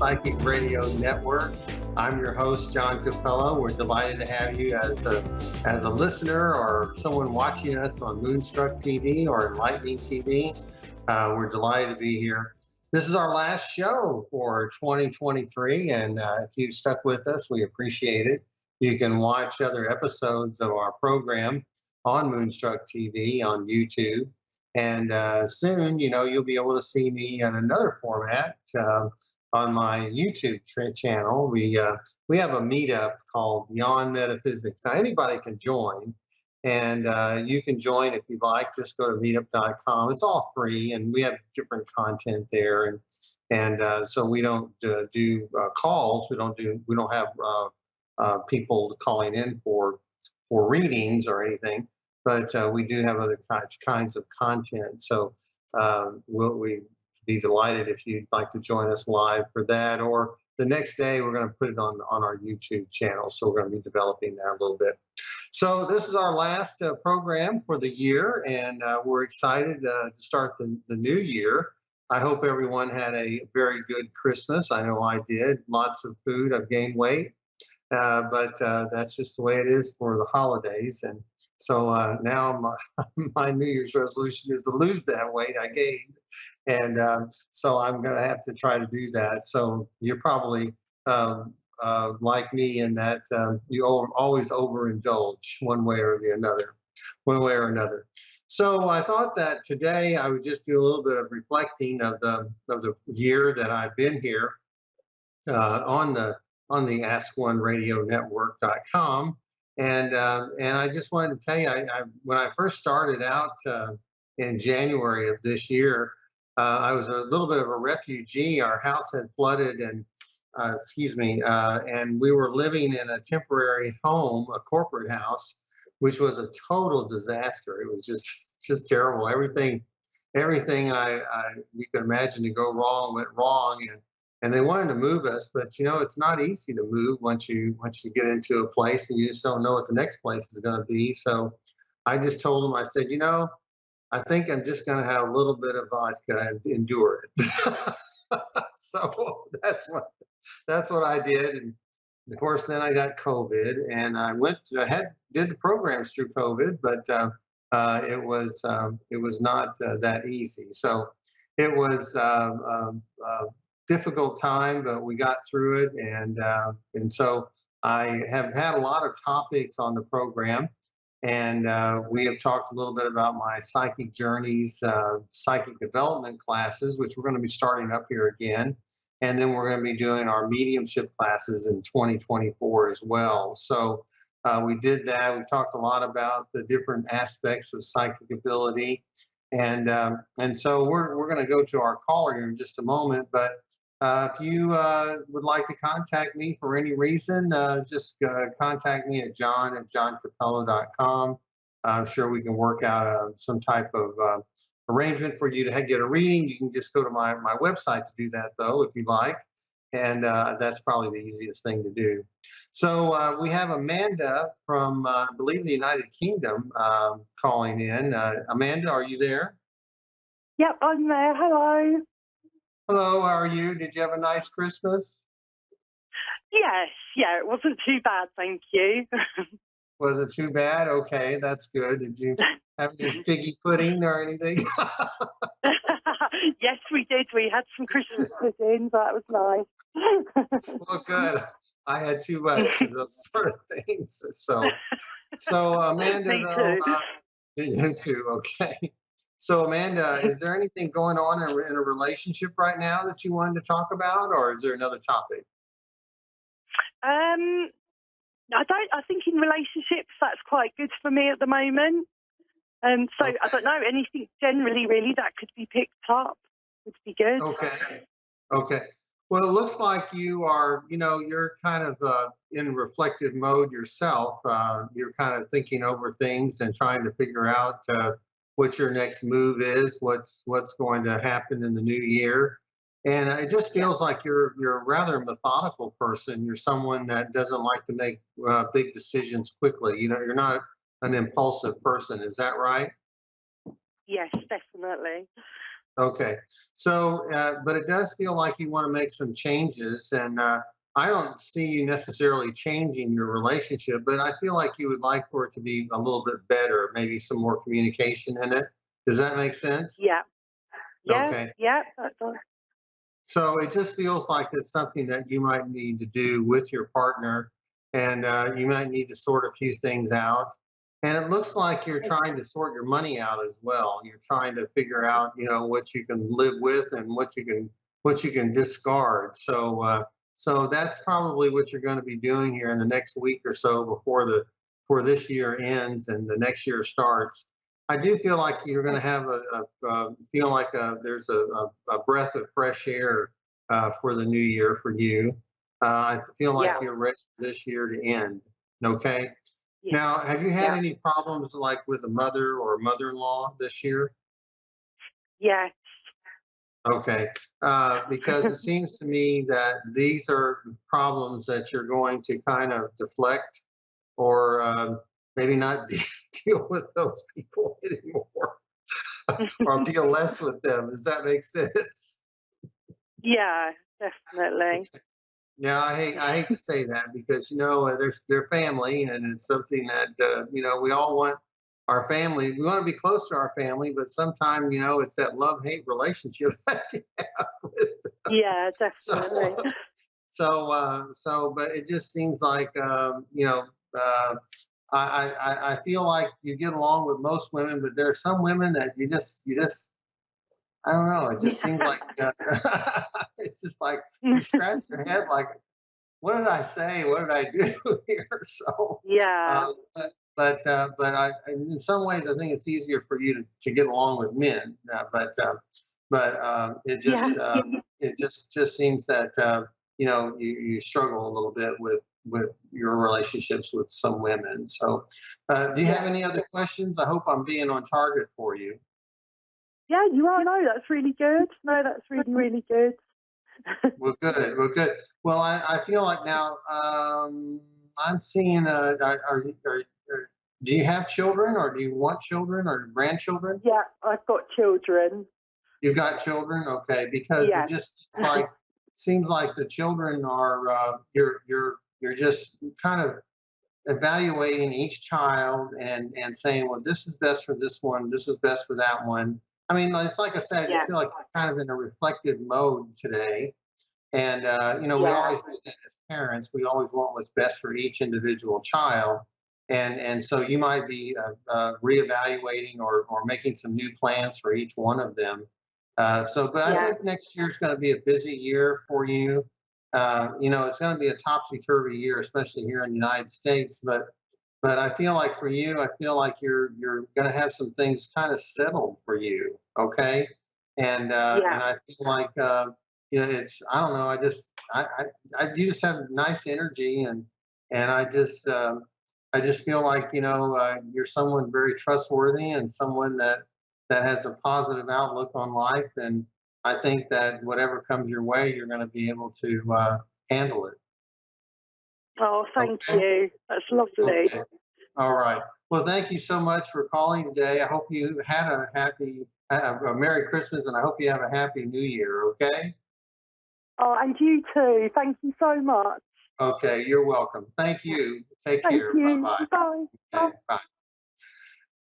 Psychic Radio Network. I'm your host, John Cappello. We're delighted to have you as a listener or someone watching us on Moonstruck TV or Enlightening TV. We're delighted to be here. This is our last show for 2023, and if you've stuck with us, we appreciate it. You can watch other episodes of our program on Moonstruck TV on YouTube. And soon, you'll be able to see me in another format on my YouTube channel. We have a meetup called Beyond Metaphysics. Now, anybody can join, and you can join if you'd like. Just go to meetup.com. It's all free, and we have different content there. And so we don't do calls. We don't have people calling in for readings or anything. But we do have other kinds of content. So we'd be delighted if you'd like to join us live for that. Or the next day, we're going to put it on our YouTube channel. So we're going to be developing that a little bit. So this is our last program for the year, and we're excited to start the new year. I hope everyone had a very good Christmas. I know I did. Lots of food. I've gained weight. But that's just the way it is for the holidays. And so now my New Year's resolution is to lose that weight I gained. And so I'm going to have to try to do that. So you're probably like me in that you always overindulge one way or another. So I thought that today I would just do a little bit of reflecting of the year that I've been here on the AskOneRadioNetwork.com. And I just wanted to tell you, when I first started out in January of this year, I was a little bit of a refugee. Our house had flooded, and and we were living in a temporary home, a corporate house, which was a total disaster. It was just terrible. Everything you could imagine to go wrong went wrong, and they wanted to move us, but it's not easy to move once you get into a place and you just don't know what the next place is going to be. So I just told them, I said, I think I'm just going to have a little bit of vodka and endure it. So that's what I did. And of course, then I got COVID, and I did the programs through COVID, but it was not that easy. So it was difficult time, but we got through it, and so I have had a lot of topics on the program, and we have talked a little bit about my psychic journeys, psychic development classes, which we're going to be starting up here again, and then we're going to be doing our mediumship classes in 2024 as well. So we did that. We talked a lot about the different aspects of psychic ability, and so we're going to go to our caller here in just a moment, but if you would like to contact me for any reason, just contact me at john@johncappello.com. I'm sure we can work out some type of arrangement for you to get a reading. You can just go to my website to do that, though, if you like. And that's probably the easiest thing to do. So we have Amanda from, I believe, the United Kingdom calling in. Amanda, are you there? Yep, I'm there. Hello. Hello, how are you? Did you have a nice Christmas? Yes, yeah, it wasn't too bad, thank you. Was it too bad? Okay, that's good. Did you have any figgy pudding or anything? Yes, we did. We had some Christmas pudding, that was nice. Well, good. I had too much of those sort of things. So Amanda, Me too. You too, okay. So Amanda, is there anything going on in a relationship right now that you wanted to talk about, or is there another topic? I think in relationships that's quite good for me at the moment. So okay. I don't know, anything generally really that could be picked up would be good. Okay. Well, it looks like you are, you're kind of in reflective mode yourself. You're kind of thinking over things and trying to figure out what your next move is, what's going to happen in the new year. And it just feels like you're a rather methodical person. You're someone that doesn't like to make big decisions quickly. You're not an impulsive person. Is that right? Yes, definitely. Okay. So, but it does feel like you want to make some changes, and I don't see you necessarily changing your relationship, but I feel like you would like for it to be a little bit better, maybe some more communication in it. Does that make sense? Yeah, yeah, Okay. yeah. That does. So it just feels like it's something that you might need to do with your partner, and you might need to sort a few things out. And it looks like you're trying to sort your money out as well. You're trying to figure out, what you can live with and what you can discard. So so that's probably what you're going to be doing here in the next week or so before this year ends and the next year starts. I do feel like you're going to have feel like there's a breath of fresh air for the new year for you. I feel like Yeah, you're ready for this year to end. Okay. yeah, Now, have you had yeah, any problems like with a mother or mother-in-law this year? yeah. Okay. Because it seems to me that these are problems that you're going to kind of deflect or maybe not deal with those people anymore. Or deal less with them. Does that make sense? Yeah, definitely. Yeah, I hate to say that because they're family and it's something that we all want our family. We want to be close to our family, but sometimes it's that love hate relationship that you have with them. Yeah, definitely. So but it just seems like I feel like you get along with most women, but there are some women that you just I don't know. It just seems like it's just like you scratch your head, like, what did I say? What did I do here? So, Yeah, in some ways, I think it's easier for you to get along with men. But yeah, it just seems that you struggle a little bit with your relationships with some women. So, do you have yeah. any other questions? I hope I'm being on target for you. Yeah, you are. No, that's really good. No, that's really, really good. Well, good. Well, good. Well, I feel like now I'm seeing. Do you have children, or do you want children, or grandchildren? Yeah, I've got children. You've got children, okay? Because it Yeah, just seems like the children are you're just kind of evaluating each child and saying, well, this is best for this one, this is best for that one. I mean, it's like I said, I just yeah, feel like you're kind of in a reflective mode today. And we yeah, always do that as parents. We always want what's best for each individual child. And so you might be reevaluating or making some new plans for each one of them. But I yeah, think next year is going to be a busy year for you. It's going to be a topsy turvy year, especially here in the United States. But I feel like for you, I feel like you're going to have some things kind of settled for you. Okay. yeah. And I feel like it's I don't know. You just have nice energy and I just feel like you're someone very trustworthy and someone that has a positive outlook on life. And I think that whatever comes your way, you're going to be able to handle it. Oh, thank Okay. you. That's lovely. Okay. All right. Well, thank you so much for calling today. I hope you had a Merry Christmas, and I hope you have a Happy New Year. Okay. Oh, and you too. Thank you so much. Okay. You're welcome. Thank you. Take Thank care. Bye you. bye. Bye. Bye. Okay. Bye.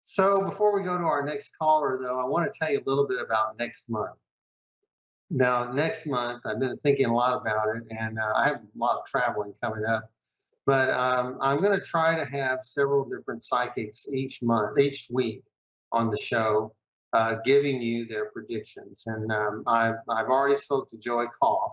So before we go to our next caller, though, I want to tell you a little bit about next month. Now, next month, I've been thinking a lot about it, and I have a lot of traveling coming up. But I'm going to try to have several different psychics each week on the show, giving you their predictions. And I've already spoke to Joy Koff.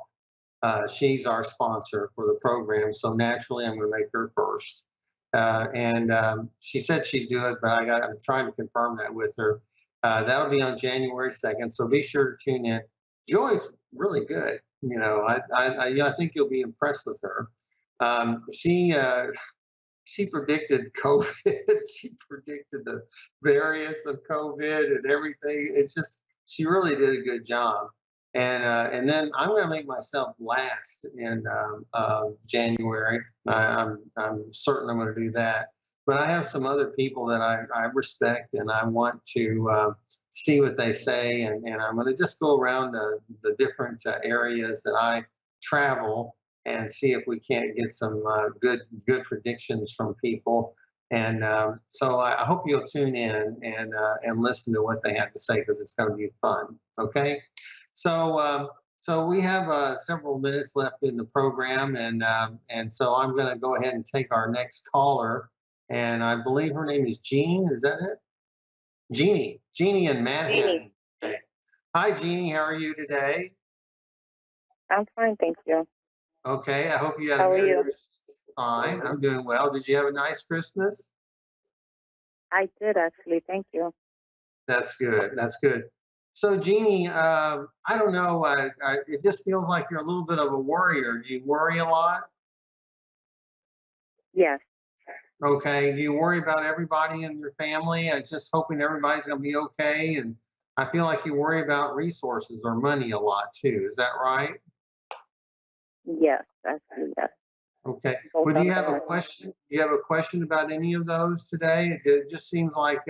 She's our sponsor for the program, so naturally I'm going to make her first. And she said she'd do it, but I'm trying to confirm that with her. That'll be on January 2nd, so be sure to tune in. Joy's really good. I think you'll be impressed with her. She predicted COVID. She predicted the variants of COVID and everything. She really did a good job. And then I'm going to make myself last in January. I'm certain I'm going to do that. But I have some other people that I respect and I want see what they say, and I'm going to just go around the different areas that I travel and see if we can't get some good predictions from people. And so I hope you'll tune in and listen to what they have to say because it's going to be fun. Okay, so so we have several minutes left in the program, and so I'm going to go ahead and take our next caller, and I believe her name is Jean. Is that it? Jeannie in Jeannie, Manhattan. Okay. Hi, Jeannie. How are you today? I'm fine, thank you. Okay. I hope you had a How are Merry you? Christmas. Fine. I'm doing well. Did you have a nice Christmas? I did actually, thank you. That's good. That's good. So, Jeannie, I don't know. It just feels like you're a little bit of a worrier. Do you worry a lot? Yes, Okay. Do you worry about everybody in your family? I just hoping everybody's going to be okay. And I feel like you worry about resources or money a lot too. Is that right? yes, actually, yes. Okay. Both Well, do of you have them a are. question? Do you have a question about any of those today? It just seems like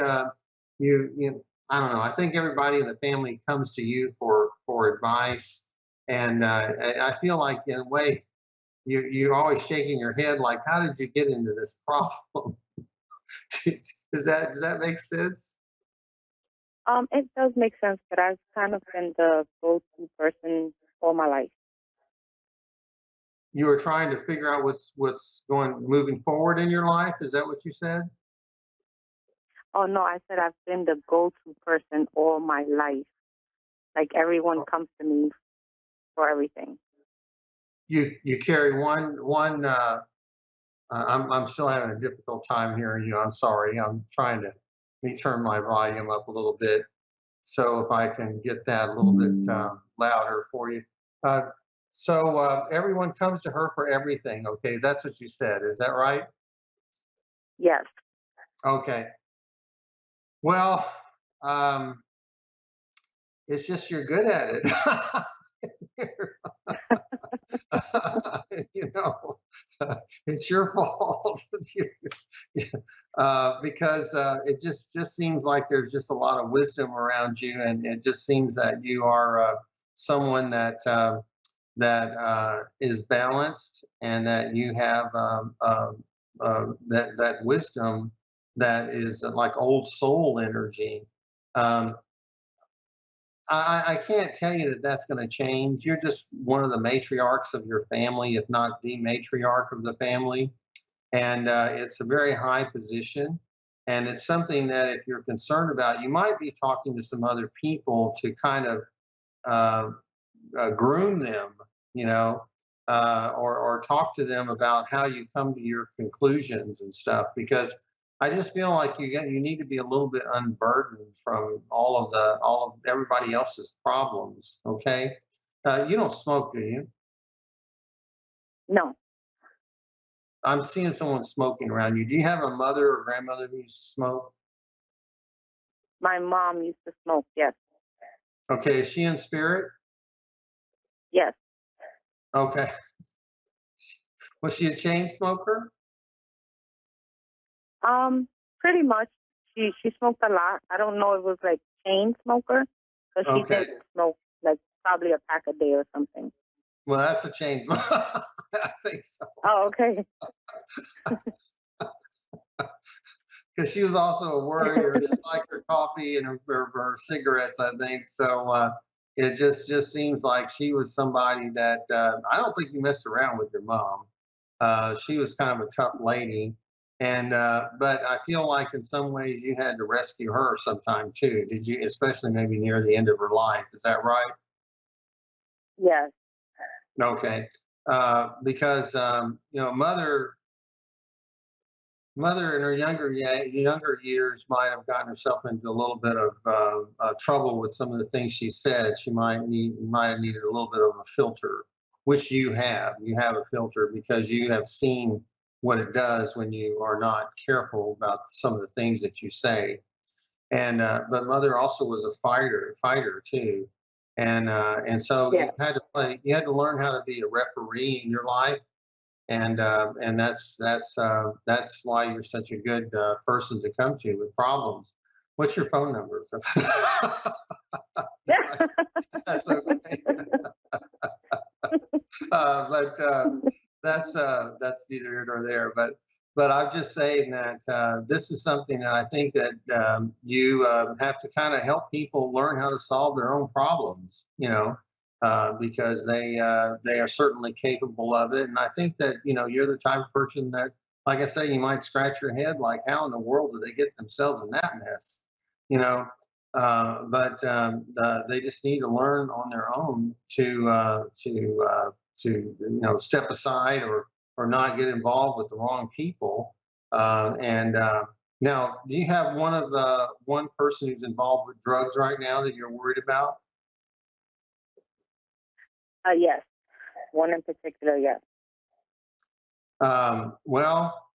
you. I don't know. I think everybody in the family comes to you for advice, and I feel like in a way you're always shaking your head like, how did you get into this problem? Does that make sense? It does make sense, but I've kind of been the go-to person all my life. You were trying to figure out what's going moving forward in your life. Is that what you said? Oh no, I said I've been the go-to person all my life. Like everyone comes to me for everything. You carry one. I'm still having a difficult time hearing you. I'm sorry. I'm trying to let me turn my volume up a little bit. So if I can get that a little bit louder for you. Uh, so everyone comes to her for everything. Okay, that's what you said. Is that right? Yes. Okay. Well, um, it's just you're good at it. you know, it's your fault. Because it just seems like there's just a lot of wisdom around you, and it just seems that you are someone that is balanced, and that you have that wisdom that is like old soul energy. Um, I can't tell you that that's going to change. You're just one of the matriarchs of your family, if not the matriarch of the family. And it's a very high position. And it's something that if you're concerned about, you might be talking to some other people to kind of uh, groom them, you know, or talk to them about how you come to your conclusions and stuff. Because I just feel like you need to be a little bit unburdened from all of everybody else's problems. Okay, you don't smoke, do you? No, I'm seeing someone smoking around you. Do you have a mother or grandmother who used to smoke? my mom used to smoke. Yes, Okay, is she in spirit? yes. Okay, was she a chain smoker? Pretty much. She smoked a lot. I don't know if it was like chain smoker, but she Okay, did smoke like probably a pack a day or something. well that's a chain. I think so. Oh, okay. Because she was also a worrier. She liked her coffee and her cigarettes, I think. So it just seems like she was somebody that I don't think you messed around with your mom. She was kind of a tough lady, and but I feel like in some ways you had to rescue her sometime too. Did you? Especially maybe near the end of her life. Is that right? Yes. Okay. Because mother in her younger years might have gotten herself into a little bit of trouble with some of the things she said. She might have needed a little bit of a filter, which you have. You have a filter because you have seen what it does when you are not careful about some of the things that you say. And but mother also was a fighter too, and so Yes. you had to learn how to be a referee in your life, and that's why you're such a good person to come to with problems. What's your phone number? So, that's okay. But that's neither here nor there. But I'm just saying that this is something that I think that you have to kind of help people learn how to solve their own problems. Because they are certainly capable of it. And I think that you're the type of person that, like I say, you might scratch your head like, how in the world do they get themselves in that mess? You know, but they just need to learn on their own to step aside or not get involved with the wrong people. And Now, do you have one person who's involved with drugs right now that you're worried about? Yes, one in particular, yes. Well,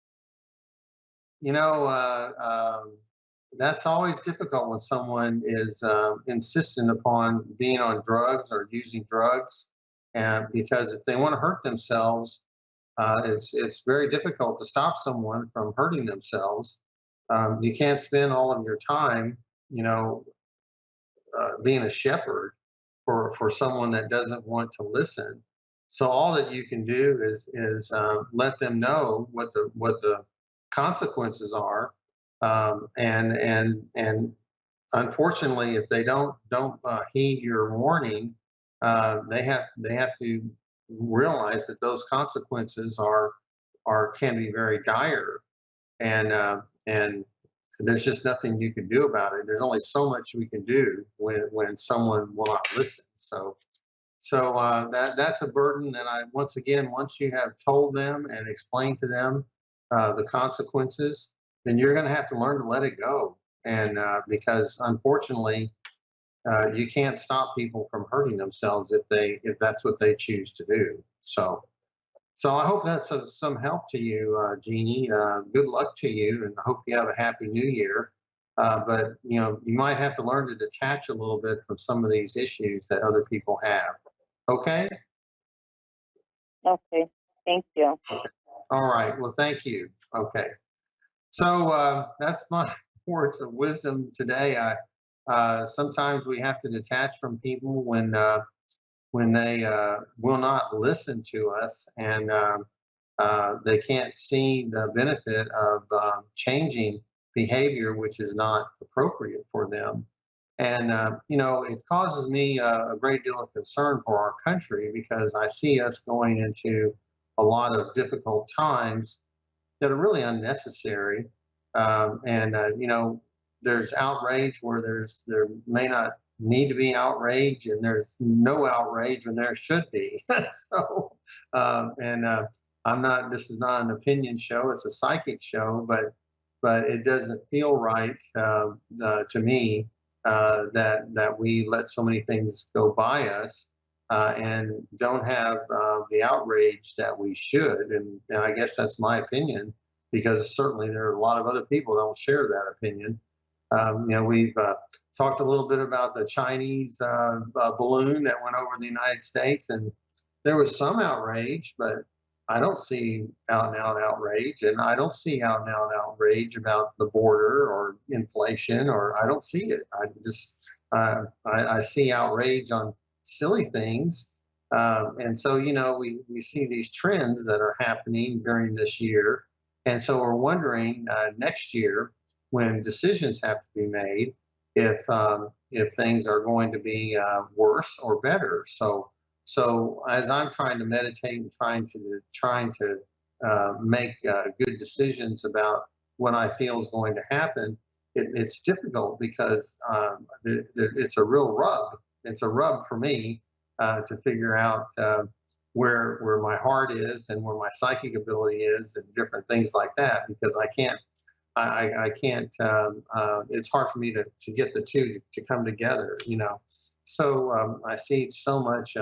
you know, that's always difficult when someone is insistent upon being on drugs or using drugs, and because if they want to hurt themselves, it's very difficult to stop someone from hurting themselves. You can't spend all of your time, you know, being a shepherd for someone that doesn't want to listen. So all that you can do is let them know what the consequences are, and unfortunately, if they don't heed your warning, they have to realize that those consequences are can be very dire, and there's just nothing you can do about it. There's only so much we can do when someone will not listen. So that's a burden that once again, once you have told them and explained to them the consequences, then you're going to have to learn to let it go. And because unfortunately, you can't stop people from hurting themselves if that's what they choose to do. So I hope that's of some help to you, Jeannie. Good luck to you, and I hope you have a happy New Year. But you might have to learn to detach a little bit from some of these issues that other people have. Okay. Okay, thank you. Okay. All right. Well, thank you. Okay. So that's my words of wisdom today. Sometimes we have to detach from people when they will not listen to us, and they can't see the benefit of changing behavior which is not appropriate for them. And it causes me a great deal of concern for our country because I see us going into a lot of difficult times that are really unnecessary. And there's outrage where there may not need to be outrage, and there's no outrage when there should be. So, and I'm not. This is not an opinion show; it's a psychic show. But it doesn't feel right to me that we let so many things go by us and don't have the outrage that we should. And I guess that's my opinion, because certainly there are a lot of other people that don't share that opinion. We've talked a little bit about the Chinese balloon that went over the United States, and there was some outrage, but I don't see out and out outrage, and I don't see out and out outrage about the border or inflation, or I don't see it. I see outrage on silly things, and so we see these trends that are happening during this year, and so we're wondering next year when decisions have to be made if things are going to be worse or better. So as I'm trying to meditate and trying to make good decisions about what I feel is going to happen, it's difficult because it's a real rub. It's a rub for me to figure out where my heart is and where my psychic ability is and different things like that, because I can't. I can't. It's hard for me to get the two to come together. So I see so much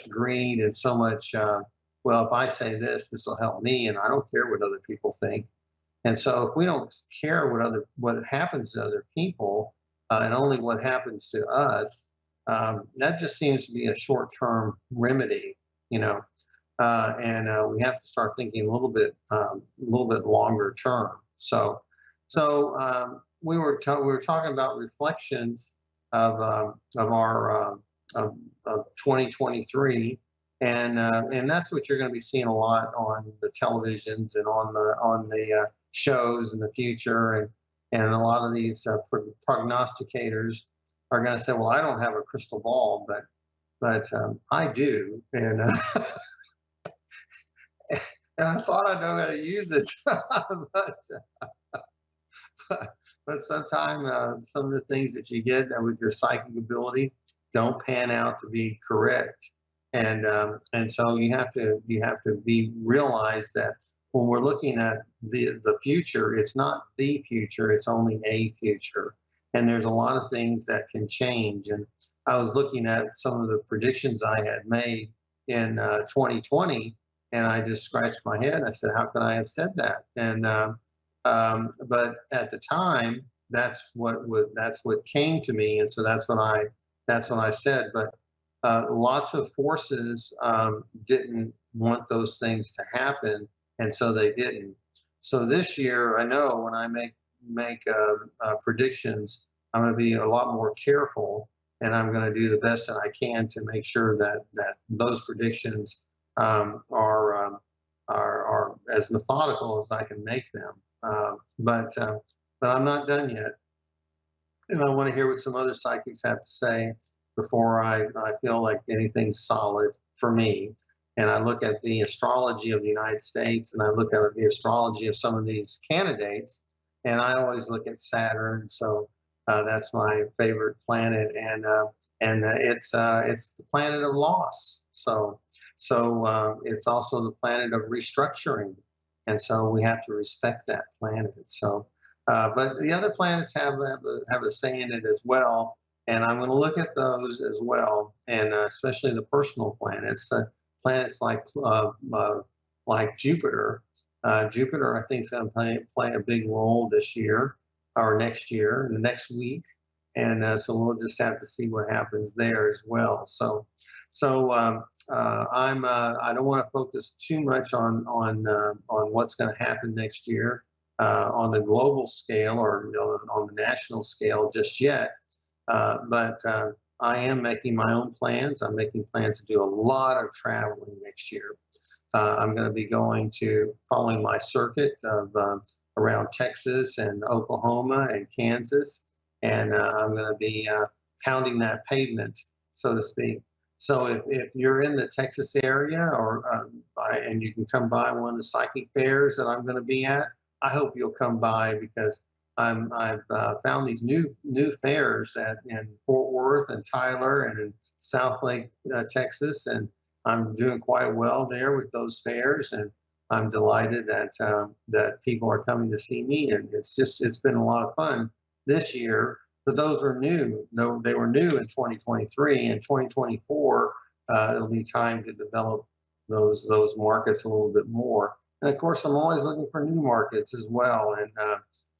greed and so much. Well, if I say this will help me, and I don't care what other people think. And so if we don't care what happens to other people, and only what happens to us, that just seems to be a short-term remedy. And we have to start thinking a little bit longer term. So we were talking about reflections of our of 2023, and that's what you're going to be seeing a lot on the televisions and on the shows in the future, and a lot of these prognosticators are going to say, well, I don't have a crystal ball, but I do, and I thought I know how to use it, but sometimes some of the things that you get with your psychic ability don't pan out to be correct, and so you have to be realize that when we're looking at the future, it's not the future, it's only a future, and there's a lot of things that can change. And I was looking at some of the predictions I had made in 2020, and I just scratched my head. I said, how could I have said that? And but at the time, that's what came to me, and so that's when I said. But lots of forces didn't want those things to happen, and so they didn't. So this year, I know when I make predictions, I'm going to be a lot more careful, and I'm going to do the best that I can to make sure that those predictions are as methodical as I can make them. But I'm not done yet, and I want to hear what some other psychics have to say before I feel like anything's solid for me. And I look at the astrology of the United States, and I look at the astrology of some of these candidates, and I always look at Saturn. So that's my favorite planet, and it's the planet of loss. So it's also the planet of restructuring, and so we have to respect that planet. So, but the other planets have a say in it as well, and I'm going to look at those as well, and especially the personal planets. Planets like Jupiter. Jupiter, I think, is going to play a big role this year or next year, the next week, and so we'll just have to see what happens there as well. So I don't want to focus too much on what's going to happen next year on the global scale or on the national scale just yet, but. I am making my own plans. I'm making plans to do a lot of traveling next year. I'm going to be following my circuit of around Texas and Oklahoma and Kansas, and I'm going to be pounding that pavement, so to speak. So if you're in the Texas area and you can come by one of the psychic fairs that I'm going to be at, I hope you'll come by, because I've found these new fairs in Fort Worth and Tyler and in Southlake, Texas, and I'm doing quite well there with those fairs, and I'm delighted that people are coming to see me, and it's been a lot of fun this year. But those are new. No, they were new in 2023. In 2024, it'll be time to develop those markets a little bit more. And of course, I'm always looking for new markets as well, and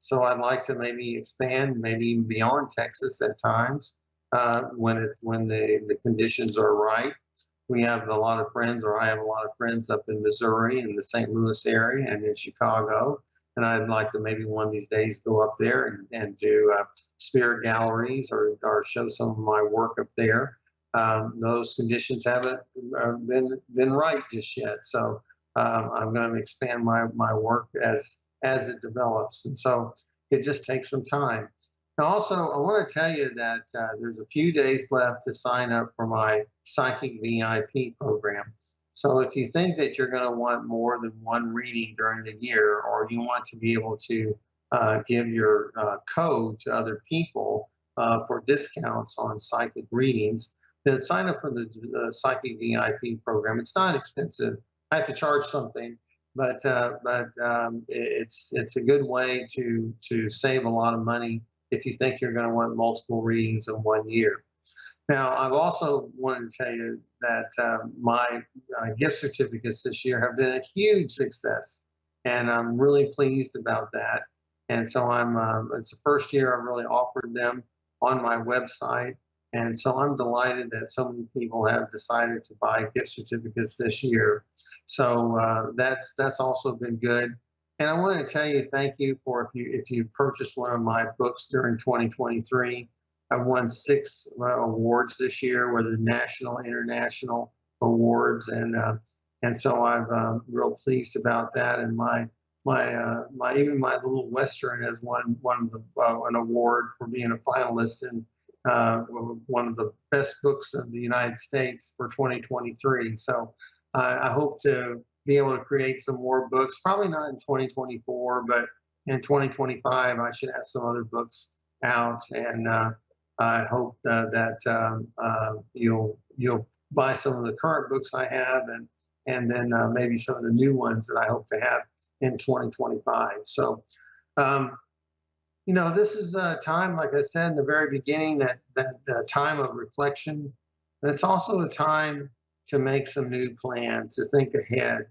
so I'd like to maybe expand, maybe even beyond Texas at times when the conditions are right. We have a lot of friends, or I have a lot of friends up in Missouri, in the St. Louis area, and in Chicago. And I'd like to maybe one of these days go up there and do spirit galleries or show some of my work up there. Those conditions haven't been right just yet, so I'm going to expand my work as it develops, and so it just takes some time. Now, also, I want to tell you that there's a few days left to sign up for my Psychic VIP program. So if you think that you're going to want more than one reading during the year, or you want to be able to give your code to other people for discounts on psychic readings, then sign up for the Psychic VIP program. It's not expensive. I have to charge something, but it's a good way to save a lot of money if you think you're going to want multiple readings in 1 year. Now, I've also wanted to tell you that my gift certificates this year have been a huge success, and I'm really pleased about that. And so it's the first year I've really offered them on my website, and so I'm delighted that so many people have decided to buy gift certificates this year. So that's also been good. And I want to tell you, thank you for if you purchased one of my books during 2023. I won 6 awards this year, whether national, international awards, and so I'm real pleased about that. And my even my little western has won one of the an award for being a finalist in one of the best books of the United States for 2023. So I hope to be able to create some more books, probably not in 2024, but in 2025, I should have some other books out. And I hope that you'll buy some of the current books I have, and then maybe some of the new ones that I hope to have in 2025. So, this is a time, like I said in the very beginning, that time of reflection. And it's also a time to make some new plans, to think ahead,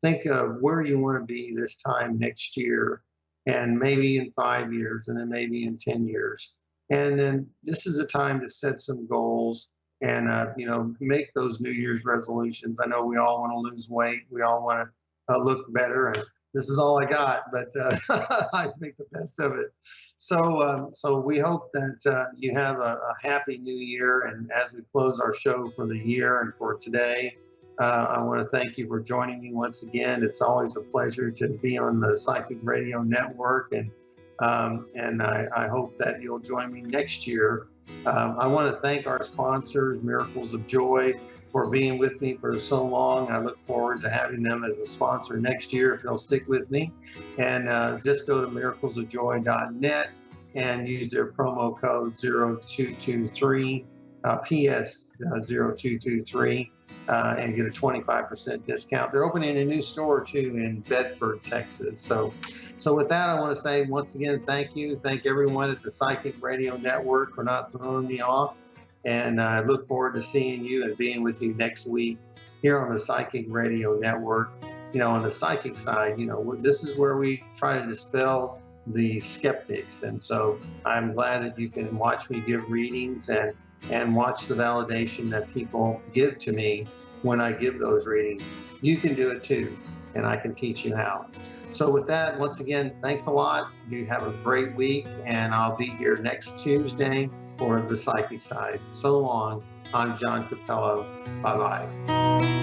think of where you want to be this time next year, and maybe in 5 years, and then maybe in 10 years. And then this is a time to set some goals and, make those New Year's resolutions. I know we all want to lose weight. We all want to look better. And this is all I got, but I make the best of it. So we hope that you have a happy new year. And as we close our show for the year and for today, I want to thank you for joining me once again. It's always a pleasure to be on the Psychic Radio Network, and I hope that you'll join me next year. I want to thank our sponsors, Miracles of Joy, for being with me for so long. I look forward to having them as a sponsor next year if they'll stick with me. And just go to miraclesofjoy.net and use their promo code 0223, PS 0223, and get a 25% discount. They're opening a new store too in Bedford, Texas. So with that, I want to say once again, thank you. Thank everyone at the Psychic Radio Network for not throwing me off. And I look forward to seeing you and being with you next week here on the Psychic Radio Network. On the psychic side, this is where we try to dispel the skeptics. And so I'm glad that you can watch me give readings and watch the validation that people give to me when I give those readings. You can do it too, and I can teach you how. So with that, once again, thanks a lot. You have a great week, and I'll be here next Tuesday for the psychic side. So long. I'm John Cappello. Bye-bye.